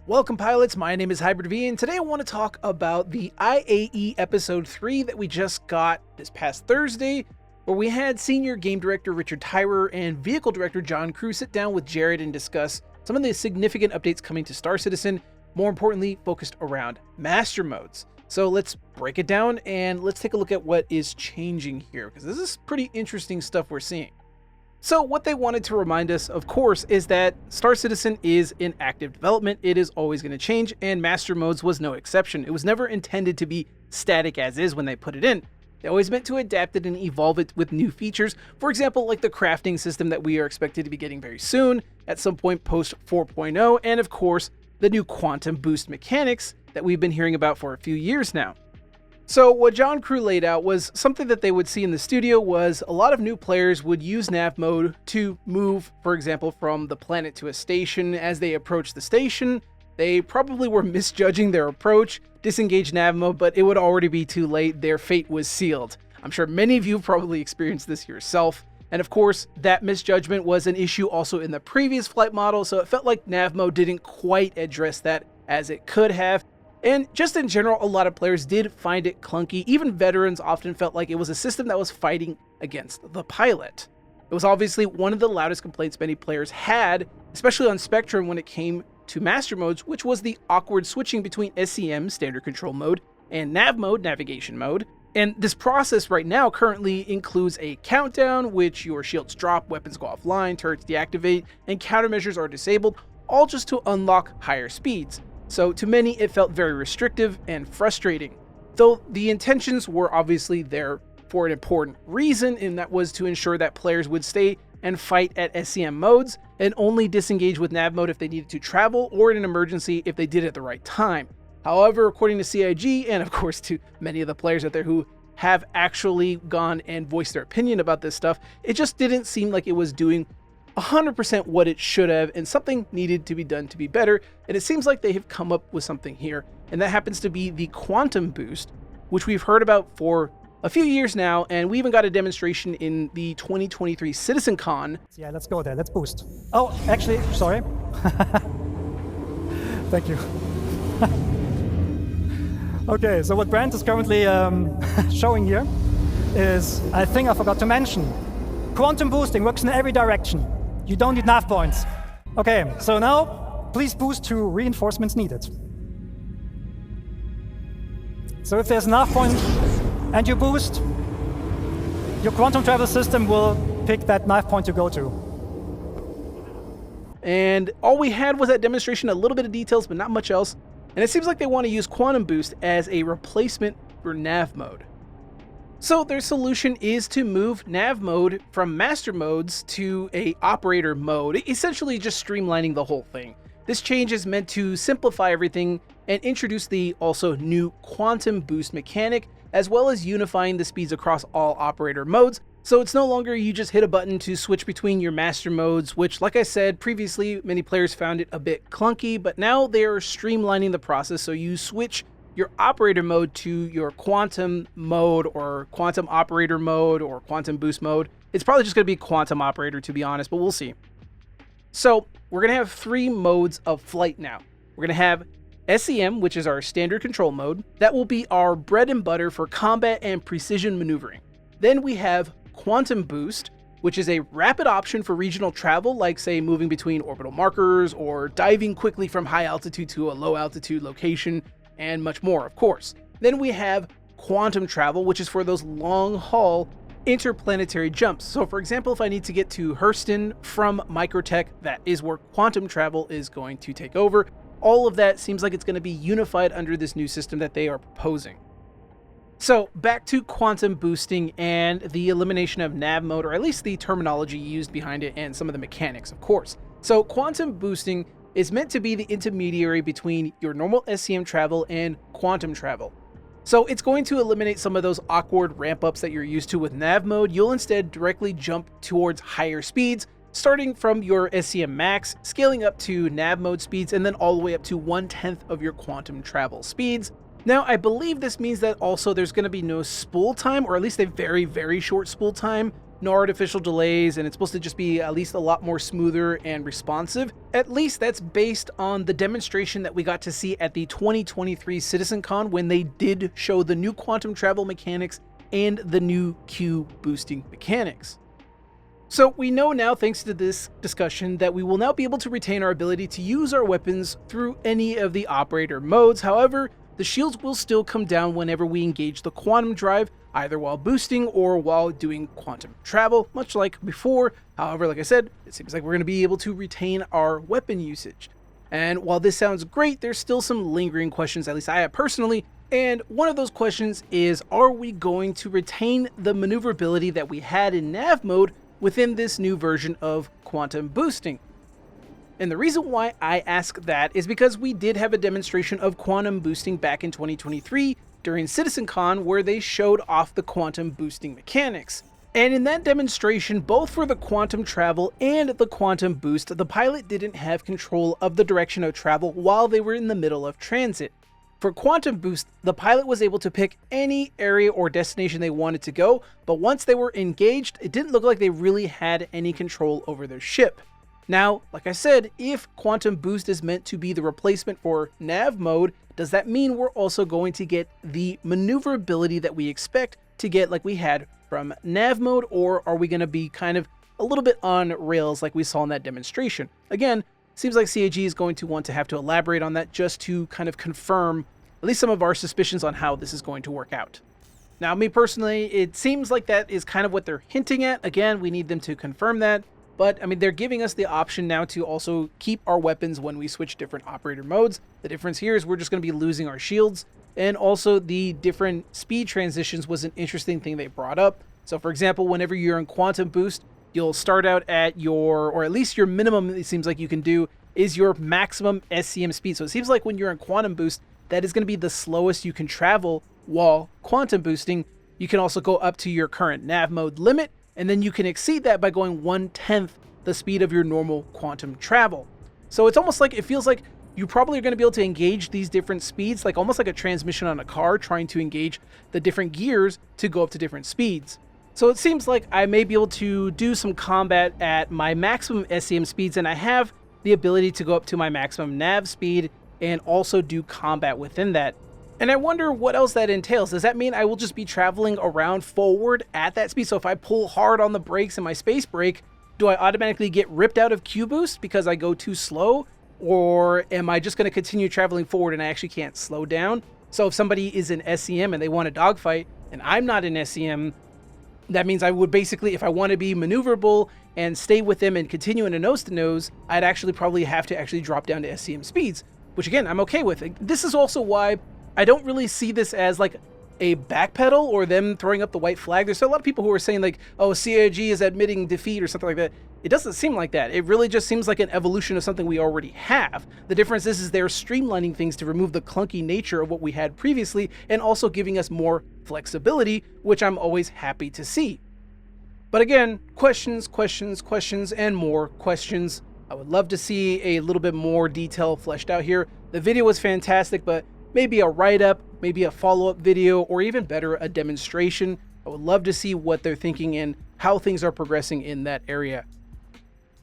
Welcome pilots, my name is Hybrid V, and today I want to talk about the IAE Episode 3 that we just got this past Thursday, where we had Senior Game Director Richard Tyrer and Vehicle Director John Crew sit down with Jared and discuss some of the significant updates coming to Star Citizen, more importantly focused around Master Modes. So let's break it down and let's take a look at what is changing here, because this is pretty interesting stuff we're seeing. So what they wanted to remind us, of course, is that Star Citizen is in active development. It is always going to change, and Master Modes was no exception. It was never intended to be static as is when they put it in. They always meant to adapt it and evolve it with new features. For example, like the crafting system that we are expected to be getting very soon, at some point post 4.0, and of course, the new quantum boost mechanics that we've been hearing about for a few years now. So what John Crew laid out was something that they would see in the studio was a lot of new players would use nav mode to move, for example, from the planet to a station. As they approach the station, they probably were misjudging their approach, disengage nav mode, but it would already be too late. Their fate was sealed. I'm sure many of you probably experienced this yourself. And of course, that misjudgment was an issue also in the previous flight model, so it felt like nav mode didn't quite address that as it could have. And just in general, a lot of players did find it clunky. Even veterans often felt like it was a system that was fighting against the pilot. It was obviously one of the loudest complaints many players had, especially on Spectrum when it came to Master Modes, which was the awkward switching between SCM, Standard Control Mode, and Nav Mode, Navigation Mode. And this process right now currently includes a countdown, which your shields drop, weapons go offline, turrets deactivate, and countermeasures are disabled, all just to unlock higher speeds. So to many, it felt very restrictive and frustrating. Though the intentions were obviously there for an important reason, and that was to ensure that players would stay and fight at SCM modes and only disengage with nav mode if they needed to travel or in an emergency if they did it at the right time. However, according to CIG, and of course to many of the players out there who have actually gone and voiced their opinion about this stuff, it just didn't seem like it was doing 100% what it should have, and something needed to be done to be better, and it seems like they have come up with something here, and that happens to be the quantum boost, which we've heard about for a few years now, and we even got a demonstration in the 2023 CitizenCon. Yeah, let's go there, let's boost. Oh, actually, sorry. Thank you. Okay, so what Brand is currently showing here is, I think I forgot to mention, quantum boosting works in every direction. You don't need nav points. Okay, so now, please boost to reinforcements needed. So if there's a nav point and you boost, your quantum travel system will pick that nav point to go to. And all we had was that demonstration, a little bit of details, but not much else. And it seems like they want to use quantum boost as a replacement for nav mode. So their solution is to move nav mode from master modes to a operator mode, essentially just streamlining the whole thing. This change is meant to simplify everything and introduce the also new quantum boost mechanic, as well as unifying the speeds across all operator modes. So it's no longer you just hit a button to switch between your master modes, which, like I said previously, many players found it a bit clunky, but now they're streamlining the process so you switch your operator mode to your quantum mode or quantum operator mode or quantum boost mode. It's probably just going to be quantum operator, to be honest, but we'll see. So we're going to have three modes of flight now. We're going to have SCM, which is our standard control mode. That will be our bread and butter for combat and precision maneuvering. Then we have quantum boost, which is a rapid option for regional travel, like say moving between orbital markers or diving quickly from high altitude to a low altitude location, and much more, of course. Then we have quantum travel, which is for those long-haul interplanetary jumps. So for example, if I need to get to Hurston from Microtech, that is where quantum travel is going to take over. All of that seems like it's going to be unified under this new system that they are proposing. So back to quantum boosting and the elimination of nav mode, or at least the terminology used behind it and some of the mechanics, of course. So quantum boosting is meant to be the intermediary between your normal SCM travel and quantum travel. So it's going to eliminate some of those awkward ramp-ups that you're used to with nav mode. You'll instead directly jump towards higher speeds, starting from your SCM max, scaling up to nav mode speeds, and then all the way up to 1/10 of your quantum travel speeds. Now, I believe this means that also there's going to be no spool time, or at least a very, very short spool time no artificial delays, and it's supposed to just be at least a lot more smoother and responsive. At least that's based on the demonstration that we got to see at the 2023 CitizenCon when they did show the new quantum travel mechanics and the new Q boosting mechanics. So we know now, thanks to this discussion, that we will now be able to retain our ability to use our weapons through any of the operator modes. However, the shields will still come down whenever we engage the quantum drive, either while boosting or while doing quantum travel, much like before. However, like I said, it seems like we're going to be able to retain our weapon usage. And while this sounds great, there's still some lingering questions, at least I have personally. And one of those questions is, are we going to retain the maneuverability that we had in nav mode within this new version of quantum boosting? And the reason why I ask that is because we did have a demonstration of quantum boosting back in 2023 during CitizenCon where they showed off the quantum boosting mechanics. And in that demonstration, both for the quantum travel and the quantum boost, the pilot didn't have control of the direction of travel while they were in the middle of transit. For quantum boost, the pilot was able to pick any area or destination they wanted to go, but once they were engaged, it didn't look like they really had any control over their ship. Now, like I said, if quantum boost is meant to be the replacement for nav mode, does that mean we're also going to get the maneuverability that we expect to get like we had from nav mode, or are we going to be kind of a little bit on rails like we saw in that demonstration? Again, seems like CAG is going to want to have to elaborate on that just to kind of confirm at least some of our suspicions on how this is going to work out. Now, me personally, it seems like that is kind of what they're hinting at. Again, we need them to confirm that. But, I mean, they're giving us the option now to also keep our weapons when we switch different operator modes. The difference here is we're just going to be losing our shields. And also the different speed transitions was an interesting thing they brought up. So, for example, whenever you're in quantum boost, you'll start out at your, or at least your minimum, it seems like you can do, is your maximum SCM speed. So it seems like when you're in quantum boost, that is going to be the slowest you can travel, while quantum boosting, you can also go up to your current nav mode limit, and then you can exceed that by going 1/10 the speed of your normal quantum travel. So it's almost like, it feels like you probably are going to be able to engage these different speeds, like almost like a transmission on a car, trying to engage the different gears to go up to different speeds. So it seems like I may be able to do some combat at my maximum SCM speeds, and I have the ability to go up to my maximum nav speed and also do combat within that. And I wonder what else that entails. Does that mean I will just be traveling around forward at that speed? So if I pull hard on the brakes in my space brake, do I automatically get ripped out of Q boost because I go too slow? Or am I just going to continue traveling forward and I actually can't slow down? So if somebody is in SCM and they want a dogfight and I'm not in SCM, that means I would basically, if I want to be maneuverable and stay with them and continue in a nose-to-nose, I'd actually probably have to actually drop down to SCM speeds, which again, I'm okay with. This is also why I don't really see this as like a backpedal or them throwing up the white flag. There's a lot of people who are saying like, oh, CIG is admitting defeat or something like that. It doesn't seem like that. It really just seems like an evolution of something we already have. The difference is they're streamlining things to remove the clunky nature of what we had previously and also giving us more flexibility, which I'm always happy to see. But again, questions, and more questions. I would love to see a little bit more detail fleshed out here. The video was fantastic, but maybe a write-up, maybe a follow-up video, or even better, a demonstration. I would love to see what they're thinking and how things are progressing in that area.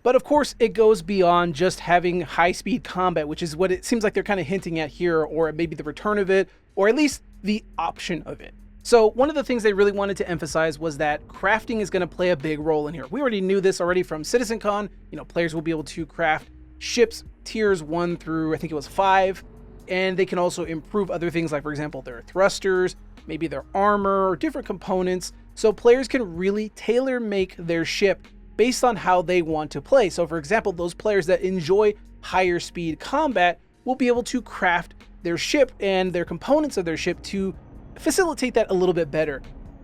But of course, it goes beyond just having high-speed combat, which is what it seems like they're kind of hinting at here, or maybe the return of it, or at least the option of it. So one of the things they really wanted to emphasize was that crafting is going to play a big role in here. We already knew this already from CitizenCon. You know, players will be able to craft ships tiers 1 through, I think it was 5, and they can also improve other things like, for example, their thrusters, maybe their armor, or different components. So players can really tailor make their ship based on how they want to play. So for example, those players that enjoy higher speed combat will be able to craft their ship and their components of their ship to facilitate that a little bit better.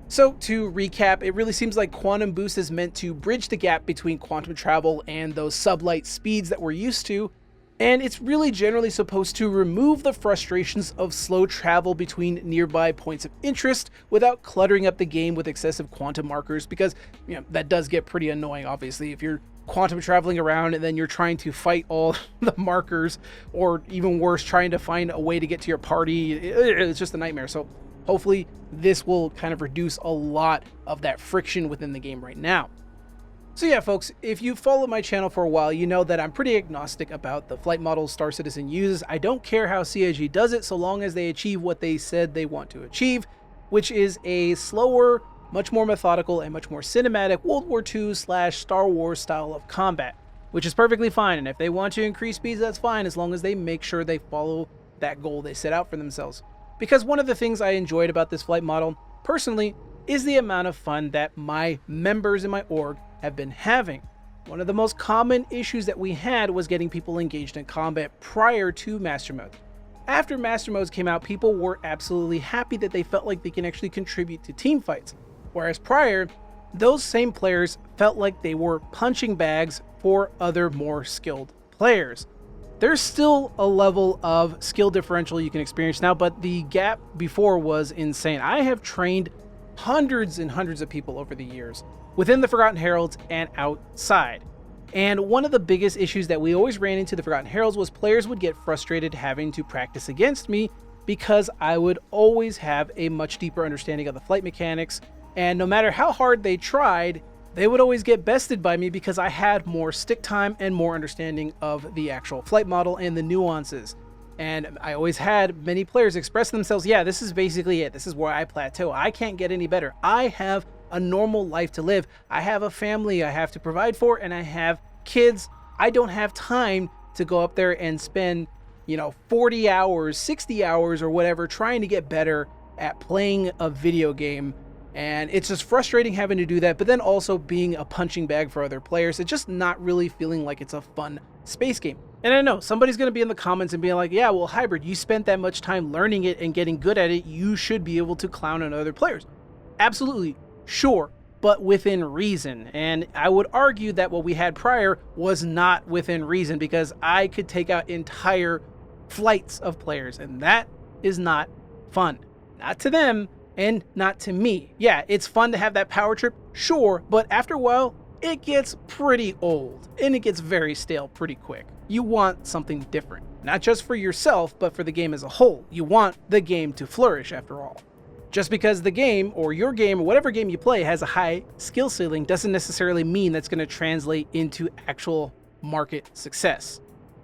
So to recap, it really seems like quantum boost is meant to bridge the gap between quantum travel and those sublight speeds that we're used to. And it's really generally supposed to remove the frustrations of slow travel between nearby points of interest without cluttering up the game with excessive quantum markers, because you know that does get pretty annoying, obviously, if you're quantum traveling around and then you're trying to fight all the markers, or even worse, trying to find a way to get to your party. It's just a nightmare. So hopefully this will kind of reduce a lot of that friction within the game right now. So yeah, folks, if you follow my channel for a while, you know that I'm pretty agnostic about the flight models Star Citizen uses. I don't care how CIG does it so long as they achieve what they said they want to achieve, which is a slower, much more methodical, and much more cinematic World War II/Star Wars style of combat, which is perfectly fine. And if they want to increase speeds, that's fine, as long as they make sure they follow that goal they set out for themselves. Because one of the things I enjoyed about this flight model, personally, is the amount of fun that my members in my org have been having. One of the most common issues that we had was getting people engaged in combat prior to Master Mode. After Master Modes came out, people were absolutely happy that they felt like they can actually contribute to team fights. Whereas prior, those same players felt like they were punching bags for other more skilled players. There's still a level of skill differential you can experience now, but the gap before was insane. I have trained hundreds and hundreds of people over the years within the Forgotten Heralds and outside. And one of the biggest issues that we always ran into the Forgotten Heralds was players would get frustrated having to practice against me because I would always have a much deeper understanding of the flight mechanics, and no matter how hard they tried, they would always get bested by me because I had more stick time and more understanding of the actual flight model and the nuances. And I always had many players express themselves, yeah, this is basically it. This is where I plateau. I can't get any better. I have a normal life to live. I have a family I have to provide for, and I have kids. I don't have time to go up there and spend, 40 hours, 60 hours or whatever trying to get better at playing a video game. And it's just frustrating having to do that, but then also being a punching bag for other players. It's just not really feeling like it's a fun space game. And I know somebody's going to be in the comments and be like, yeah, well, Hybrid, you spent that much time learning it and getting good at it. You should be able to clown on other players. Absolutely, sure, but within reason. And I would argue that what we had prior was not within reason, because I could take out entire flights of players, and that is not fun. Not to them, and not to me. Yeah, it's fun to have that power trip, sure, but after a while, it gets pretty old, and it gets very stale pretty quick. You want something different, not just for yourself, but for the game as a whole. You want the game to flourish, after all. Just because the game, or your game, or whatever game you play, has a high skill ceiling doesn't necessarily mean that's going to translate into actual market success.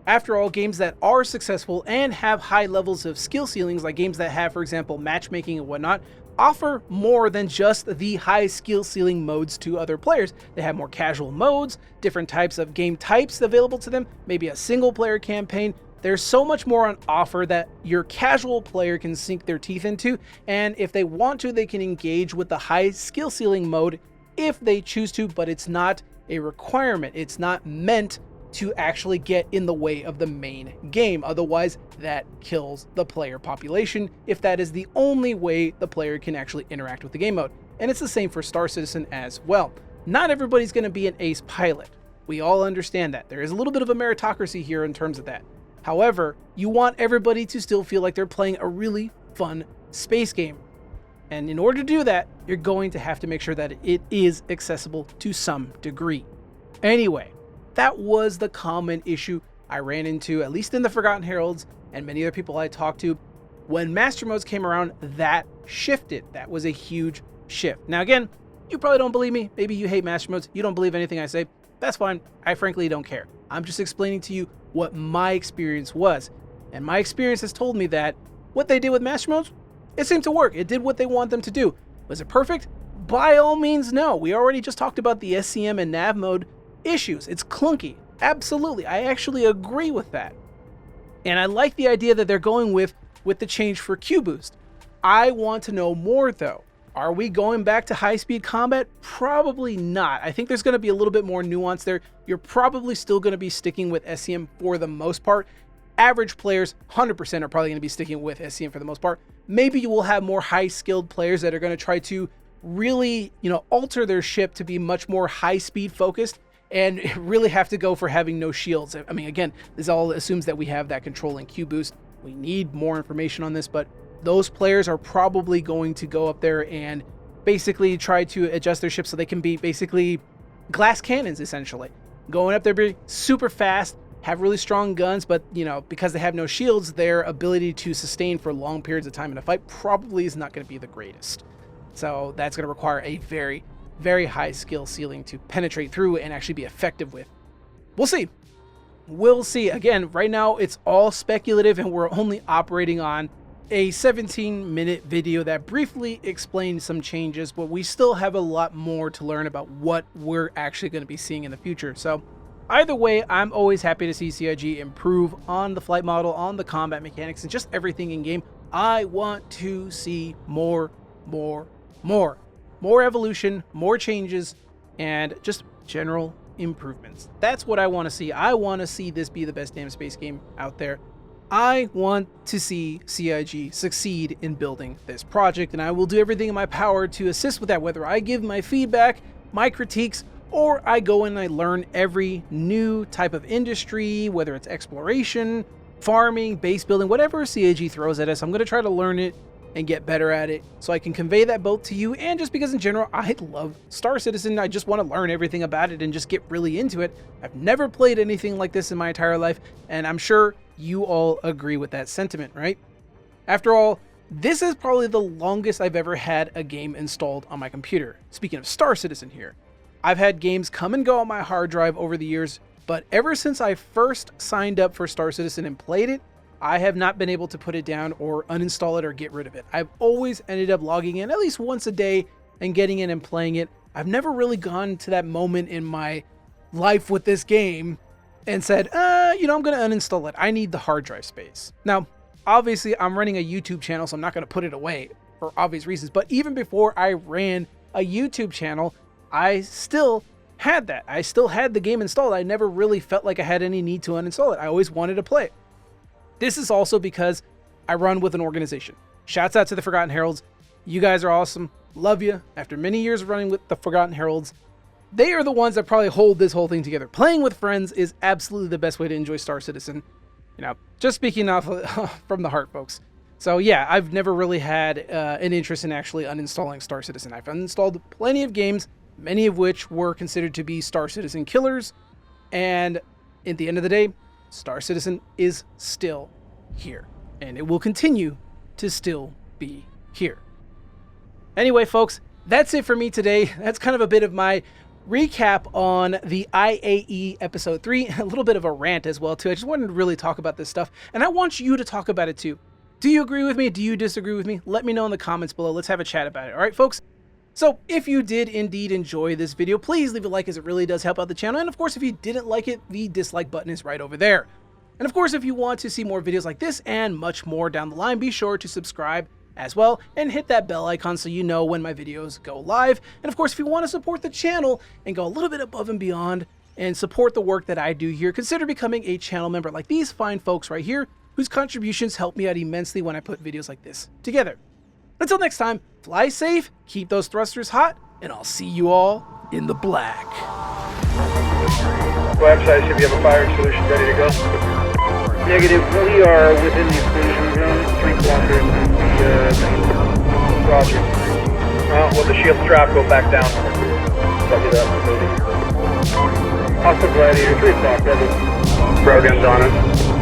After all, games that are successful and have high levels of skill ceilings, like games that have, for example, matchmaking and whatnot, offer more than just the high skill ceiling modes to other players. They have more casual modes, different types of game types available to them, maybe a single player campaign. There's so much more on offer that your casual player can sink their teeth into, and if they want to, they can engage with the high skill ceiling mode if they choose to, but it's not a requirement. It's not meant to actually get in the way of the main game. Otherwise, that kills the player population if that is the only way the player can actually interact with the game mode. And it's the same for Star Citizen as well. Not everybody's going to be an ace pilot. We all understand that. There is a little bit of a meritocracy here in terms of that. However, you want everybody to still feel like they're playing a really fun space game. And in order to do that, you're going to have to make sure that it is accessible to some degree. Anyway, that was the common issue I ran into, at least in the Forgotten Heralds and many other people I talked to. When Master Modes came around, that shifted. That was a huge shift. Now again, you probably don't believe me. Maybe you hate Master Modes. You don't believe anything I say. That's fine. I frankly don't care. I'm just explaining to you what my experience was. And my experience has told me that what they did with Master Modes, it seemed to work. It did what they want them to do. Was it perfect? By all means, no. We already just talked about the SCM and nav mode issues. It's clunky. Absolutely. I actually agree with that. And I like the idea that they're going with the change for Q boost. I want to know more though. Are we going back to high-speed combat? Probably not. I think there's going to be a little bit more nuance there. You're probably still going to be sticking with SCM for the most part. Average players, 100% are probably going to be sticking with SCM for the most part. Maybe you will have more high-skilled players that are going to try to really, alter their ship to be much more high-speed focused and really have to go for having no shields. I mean, again, this all assumes that we have that controlling Q boost. We need more information on this, but those players are probably going to go up there and basically try to adjust their ship so they can be basically glass cannons, essentially. Going up there, be super fast, have really strong guns, but, you know, because they have no shields, their ability to sustain for long periods of time in a fight probably is not going to be the greatest. So that's going to require a very, very high skill ceiling to penetrate through and actually be effective with. We'll see. We'll see. Again, right now it's all speculative and we're only operating on a 17-minute video that briefly explained some changes, but we still have a lot more to learn about what we're actually going to be seeing in the future. So either way, I'm always happy to see CIG improve on the flight model, on the combat mechanics, and just everything in game. I want to see more evolution, more changes, and just general improvements. That's what I want to see. I want to see this be the best damn space game out there. I want to see CIG succeed in building this project, and I will do everything in my power to assist with that, whether I give my feedback, my critiques, or I go in and I learn every new type of industry, whether it's exploration, farming, base building, whatever CIG throws at us. I'm going to try to learn it and get better at it so I can convey that both to you, and just because in general I love Star Citizen. I just want to learn everything about it and just get really into it. I've never played anything like this in my entire life, and I'm sure you all agree with that sentiment, right? After all, this is probably the longest I've ever had a game installed on my computer. Speaking of Star Citizen here, I've had games come and go on my hard drive over the years, but ever since I first signed up for Star Citizen and played it, I have not been able to put it down or uninstall it or get rid of it. I've always ended up logging in at least once a day and getting in and playing it. I've never really gone to that moment in my life with this game and said, you know, I'm going to uninstall it. I need the hard drive space. Now, obviously, I'm running a YouTube channel, so I'm not going to put it away for obvious reasons. But even before I ran a YouTube channel, I still had that. I still had the game installed. I never really felt like I had any need to uninstall it. I always wanted to play it. This is also because I run with an organization. Shouts out to the Forgotten Heralds. You guys are awesome. Love you. After many years of running with the Forgotten Heralds, they are the ones that probably hold this whole thing together. Playing with friends is absolutely the best way to enjoy Star Citizen. You know, just speaking off from the heart, folks. So yeah, I've never really had an interest in actually uninstalling Star Citizen. I've uninstalled plenty of games, many of which were considered to be Star Citizen killers. And at the end of the day, Star Citizen is still here, and it will continue to still be here. Anyway, folks, that's it for me today. That's kind of a bit of my recap on the IAE episode 3, a little bit of a rant as well too. I just wanted to really talk about this stuff, and I want you to talk about it too. Do you agree with me? Do you disagree with me? Let me know in the comments below. Let's have a chat about it. All right, folks? So if you did indeed enjoy this video, please leave a like, as it really does help out the channel. And of course, if you didn't like it, the dislike button is right over there. And of course, if you want to see more videos like this and much more down the line, be sure to subscribe as well and hit that bell icon so you know when my videos go live. And of course, if you want to support the channel and go a little bit above and beyond and support the work that I do here, consider becoming a channel member like these fine folks right here, whose contributions help me out immensely when I put videos like this together. Until next time, fly safe, keep those thrusters hot, and I'll see you all in the black. Website, should we have a firing solution ready to go? Negative, we are within the exclusion zone, 3 kilometers from the Roger. Well, the shield trap go back down. Copy that, moving. Hostile Gladiator, 3 o'clock, ready. Brogan's on it.